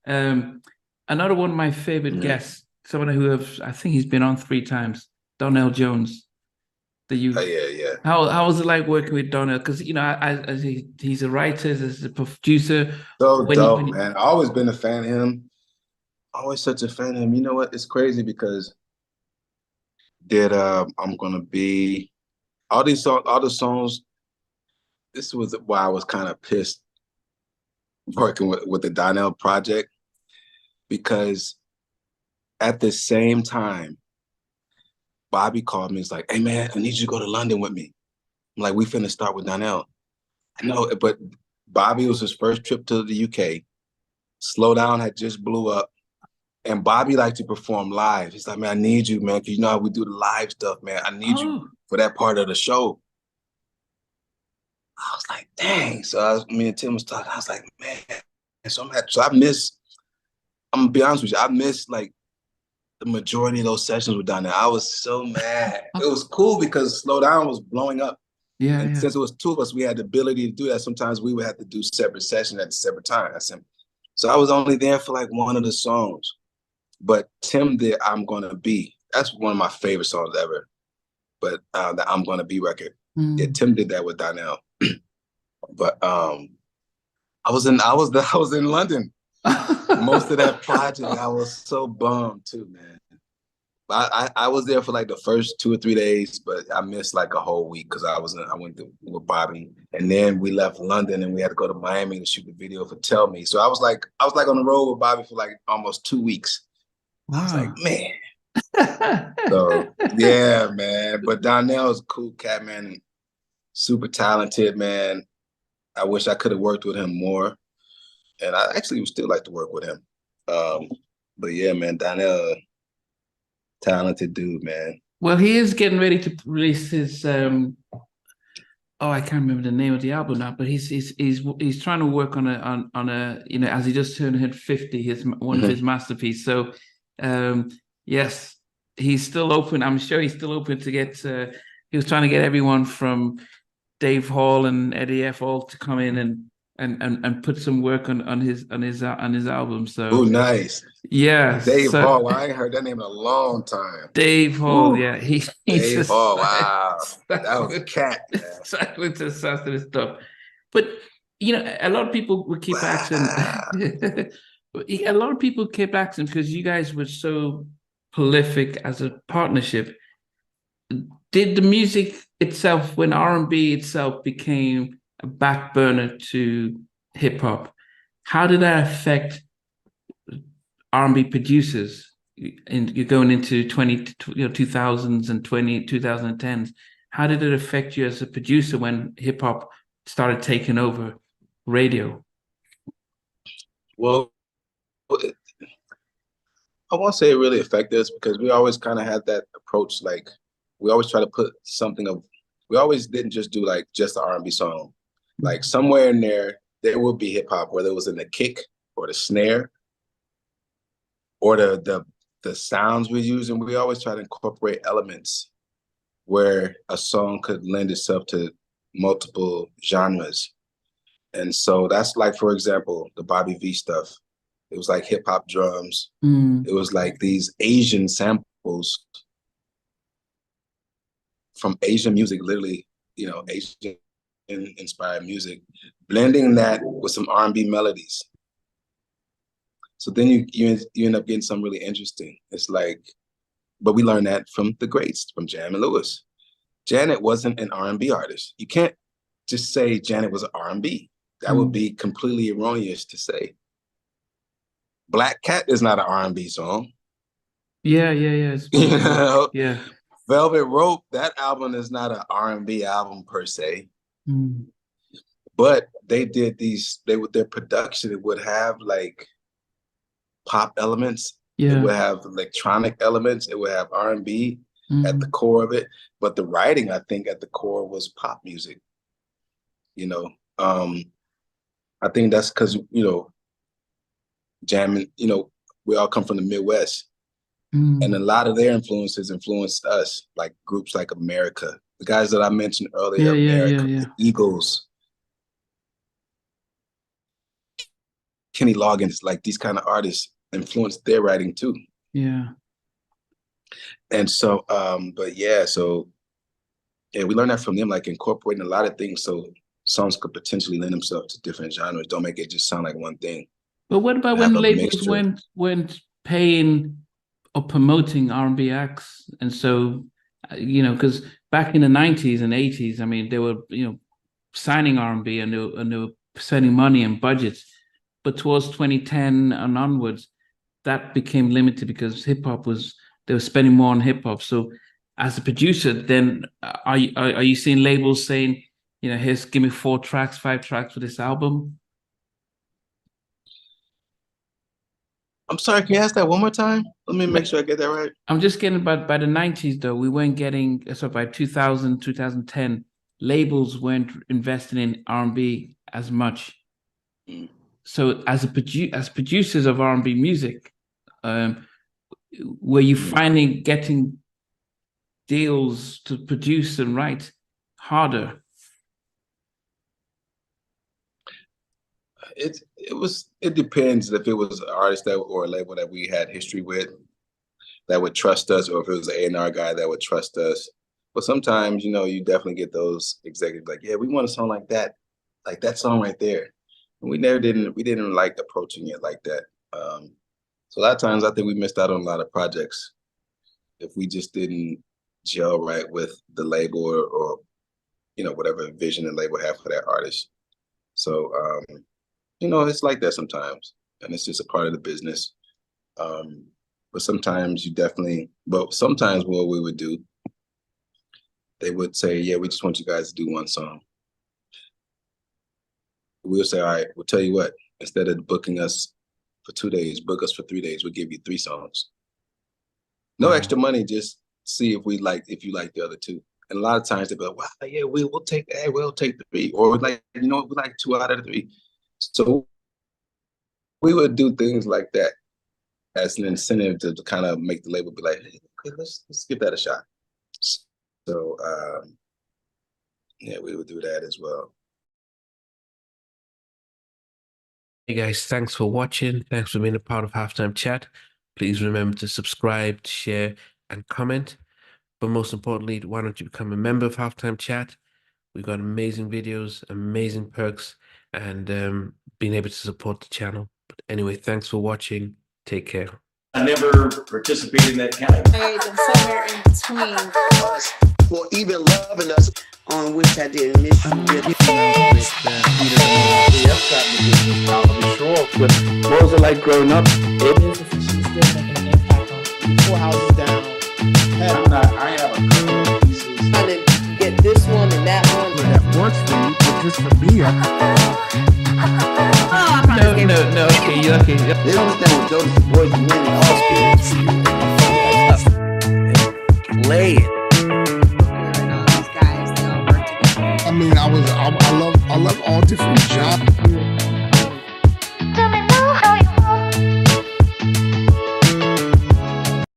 Another one of my favorite Yeah. guests, someone I think he's been on 3 times, Donell Jones. The Oh you yeah, yeah. How was it like working with Donell? Because as he's a writer, as a producer. So When dope, you man. I always been a fan of him. Always such a fan of him. You know what? It's crazy because did I'm gonna be all the songs. This was why I was kind of pissed working with the Donnell project because at the same time, Bobby called me. He's like, "Hey man, I need you to go to London with me." I'm like, "We finna start with Donnell." I know, but Bobby was his first trip to the UK. Slow Down had just blew up. And Bobby liked to perform live. He's like, "Man, I need you, man, because you know how we do the live stuff, man. I need you oh for that part of the show." I was like, dang. So me and Tim was talking. I was like, man. And so I'm gonna be honest with you, I missed like the majority of those sessions were done there. I was so mad. It was cool because Slow Down was blowing up. yeah, And yeah. since it was two of us, we had the ability to do that. Sometimes we would have to do separate sessions at separate times. So I was only there for like one of the songs. But Tim did I'm Gonna Be. That's one of my favorite songs ever. But the I'm Gonna Be record. Yeah, Mm. Tim did that with Donnell. But I was in London. Most of that project, I was so bummed too, man. I was there for like the first 2 or 3 days, but I missed like a whole week because I went with Bobby, and then we left London and we had to go to Miami to shoot the video for Tell Me. So I was like on the road with Bobby for like almost 2 weeks. I was like, Wow. man. So yeah, man. But Donnell is a cool cat, man. Super talented, man. I wish I could have worked with him more, and I actually would still like to work with him. Um, but yeah, man, Donnell, talented dude, man. Well, he is getting ready to release his oh, I can't remember the name of the album now, but he's trying to work on a as he just hit 50, his one of his Mhm. masterpieces. So yes, he's still open. I'm sure he's still open to get he was trying to get everyone from Dave Hall and Eddie F all to come in and put some work on his album. Oh, So nice. yeah, Dave so Hall. I ain't heard that name in a long time. Dave Hall, Woo. yeah, he's Dave just Hall. Wow. That was a cat, man. silent assassin stuff. But a lot of people would keep asking. Wow. A lot of people kept asking because you guys were so prolific as a partnership. Did the music itself, when R&B itself became a back burner to hip hop, how did that affect R&B producers? And you're going into 2000s and 2010s. How did it affect you as a producer when hip hop started taking over radio? Well, I won't say it really affected us because we always kind of had that approach. Like we always try to put something of. We always didn't just do like just an R&B song. Like somewhere in there will be hip hop, whether it was in the kick or the snare or the sounds we use, and we always try to incorporate elements where a song could lend itself to multiple genres. And so that's like, for example, the Bobby V stuff. It was like hip hop drums. Mm, It was like these Asian samples from Asian music, literally, Asian inspired music, blending that with some R&B melodies. So then you end up getting something really interesting. It's like, but we learned that from the greats, from Jam and Lewis. Janet wasn't an R&B artist. You can't just say Janet was an R&B. That would mm. be completely erroneous to say. Black Cat is not an R&B song. Yeah, yeah, yeah. You know, Yeah. Velvet Rope, that album is not an R&B album per se, Mm. but they did their production, it would have like pop elements, it Yeah. would have electronic elements, it would have R&B at the Mm. core of it, but the writing, I think, at the core was pop music. You know, um, I think that's because jamming. We all come from the Midwest, and a Mm. lot of their influences influenced us, like groups like America, the guys that I mentioned Yeah, earlier, yeah, yeah, America, yeah. the Eagles. Kenny Loggins, like these kind of artists influenced their writing too. Yeah. And so, but yeah, so yeah, we learned that from them, like incorporating a lot of things so songs could potentially lend themselves to different genres. Don't make it just sound like one thing. But what about when labels weren't paying or promoting R&B acts? And so, because back in the 90s and 80s, I mean, they were, signing R&B and they were spending money and budgets. But towards 2010 and onwards, that became limited because they were spending more on hip hop. So as a producer, then are you seeing labels saying, here's, give me 4 tracks, 5 tracks for this album? I'm sorry, can you ask that one more time? Let me make sure I get that right. I'm just getting by the 90s, though, we weren't getting, so by 2000, 2010, labels weren't investing in R&B as much. So as producers of R&B music, were you finding getting deals to produce and write harder? It depends if it was an artist or a label that we had history with that would trust us, or if it was an A&R guy that would trust us. But sometimes, you definitely get those executives like, yeah, we want a song like that song right there. And we didn't like approaching it like that. So a lot of times I think we missed out on a lot of projects if we just didn't gel right with the label or whatever vision the label have for that artist. So it's like that sometimes, and it's just a part of the business. But sometimes sometimes what we would do, they would say, yeah, we just want you guys to do one song. We'll say, all right, we'll tell you what, instead of booking us for 2 days, book us for 3 days. We'll give you 3 songs. No extra money, just see if you like the other 2. And a lot of times they'll be like, wow, yeah, we'll take that, we'll take the 3. Or we like 2 out of the 3. So we would do things like that as an incentive to kind of make the label be like, hey, okay, let's give that a shot. So yeah, we would do that as well. Hey guys, thanks for watching. Thanks for being a part of Halftime Chat. Please remember to subscribe, share, and comment. But most importantly, why don't you become a member of Halftime Chat? We've got amazing videos, amazing perks, and being able to support the channel. But anyway, thanks for watching. Take care. I never participated in that kind of. And somewhere in between us, or even loving us, on which I didn't miss you with. What was it like growing up? She's still making an impact on 4 houses down. I have a couple of pieces. trying to get this one and that one. That works for you, but just for me, No, okay. They don't understand what Jonas boys do in all spirits. Play it. These guys, they all work together. I mean, I love all different genres.